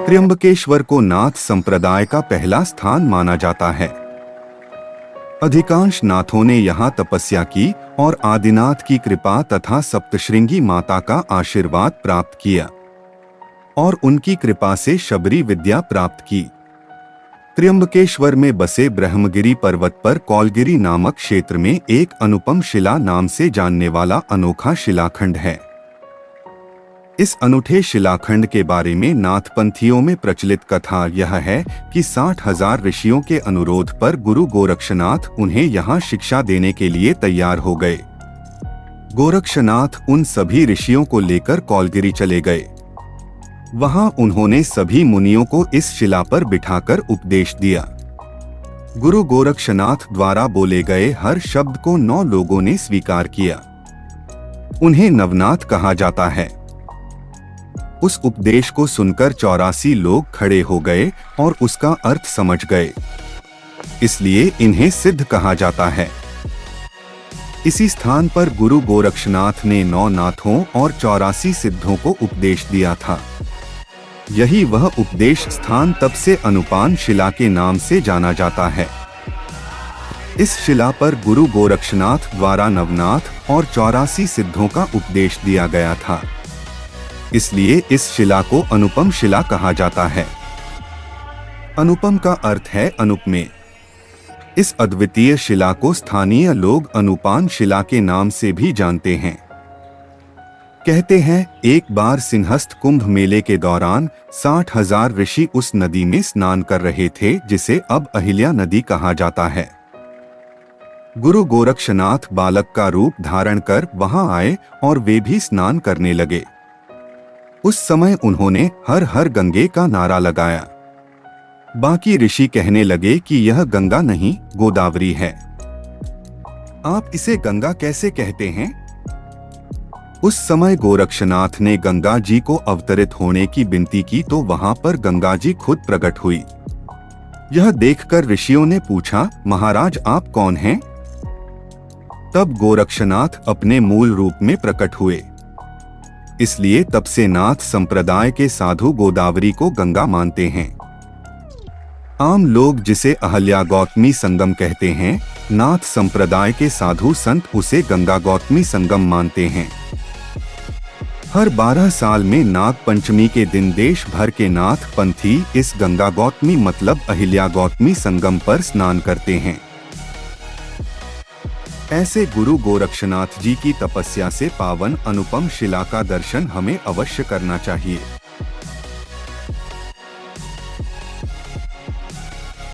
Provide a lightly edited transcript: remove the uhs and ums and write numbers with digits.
त्र्यंबकेश्वर को नाथ संप्रदाय का पहला स्थान माना जाता है। अधिकांश नाथों ने यहाँ तपस्या की और आदिनाथ की कृपा तथा सप्तश्रृंगी माता का आशीर्वाद प्राप्त किया और उनकी कृपा से शबरी विद्या प्राप्त की। त्र्यंबकेश्वर में बसे ब्रह्मगिरी पर्वत पर कौलगिरी नामक क्षेत्र में एक अनुपम शिला नाम से जानने वाला अनोखा शिलाखंड है। इस अनूठे शिलाखंड के बारे में नाथपंथियों में प्रचलित कथा यह है कि 60,000 ऋषियों के अनुरोध पर गुरु गोरक्षनाथ उन्हें यहाँ शिक्षा देने के लिए तैयार हो गए। गोरक्षनाथ उन सभी ऋषियों को लेकर कौलगिरी चले गए। वहाँ उन्होंने सभी मुनियों को इस शिला पर बिठाकर उपदेश दिया। गुरु गोरक्षनाथ द्वारा बोले गए हर शब्द को 9 लोगों ने स्वीकार किया। उन्हें नवनाथ कहा जाता है। उस उपदेश को सुनकर 84 लोग खड़े हो गए और उसका अर्थ समझ गए, इसलिए इन्हें सिद्ध कहा जाता है। इसी स्थान पर गुरु गोरक्षनाथ ने 9 नाथों और 84 सिद्धों को उपदेश दिया था। यही वह उपदेश स्थान तब से अनुपान शिला के नाम से जाना जाता है। इस शिला पर गुरु गोरक्षनाथ द्वारा नवनाथ और 84 सिद्धों का उपदेश दिया गया था, इसलिए इस शिला को अनुपम शिला कहा जाता है। अनुपम का अर्थ है अनुपमेय। इस अद्वितीय शिला को स्थानीय लोग अनुपान शिला के नाम से भी जानते हैं। कहते हैं एक बार सिंहस्थ कुंभ मेले के दौरान 60,000 ऋषि उस नदी में स्नान कर रहे थे जिसे अब अहिल्या नदी कहा जाता है। गुरु गोरक्षनाथ बालक का रूप धारण कर वहां आए और वे भी स्नान करने लगे। उस समय उन्होंने हर हर गंगे का नारा लगाया। बाकी ऋषि कहने लगे कि यह गंगा नहीं गोदावरी है। आप इसे गंगा कैसे कहते हैं? उस समय गोरक्षनाथ ने गंगा जी को अवतरित होने की विनती की तो वहां पर गंगा जी खुद प्रकट हुई। यह देखकर ऋषियों ने पूछा, महाराज आप कौन हैं? तब गोरक्षनाथ अपने मूल रूप में प्रकट हुए। इसलिए तब से नाथ संप्रदाय के साधु गोदावरी को गंगा मानते हैं। आम लोग जिसे अहल्या गौतमी संगम कहते हैं, नाथ संप्रदाय के साधु संत उसे गंगा गौतमी संगम मानते हैं। हर 12 साल में नाग पंचमी के दिन देश भर के नाथ पंथी इस गंगा गौतमी मतलब अहिल्या गौतमी संगम पर स्नान करते हैं। ऐसे गुरु गोरक्षनाथ जी की तपस्या से पावन अनुपम शिला का दर्शन हमें अवश्य करना चाहिए।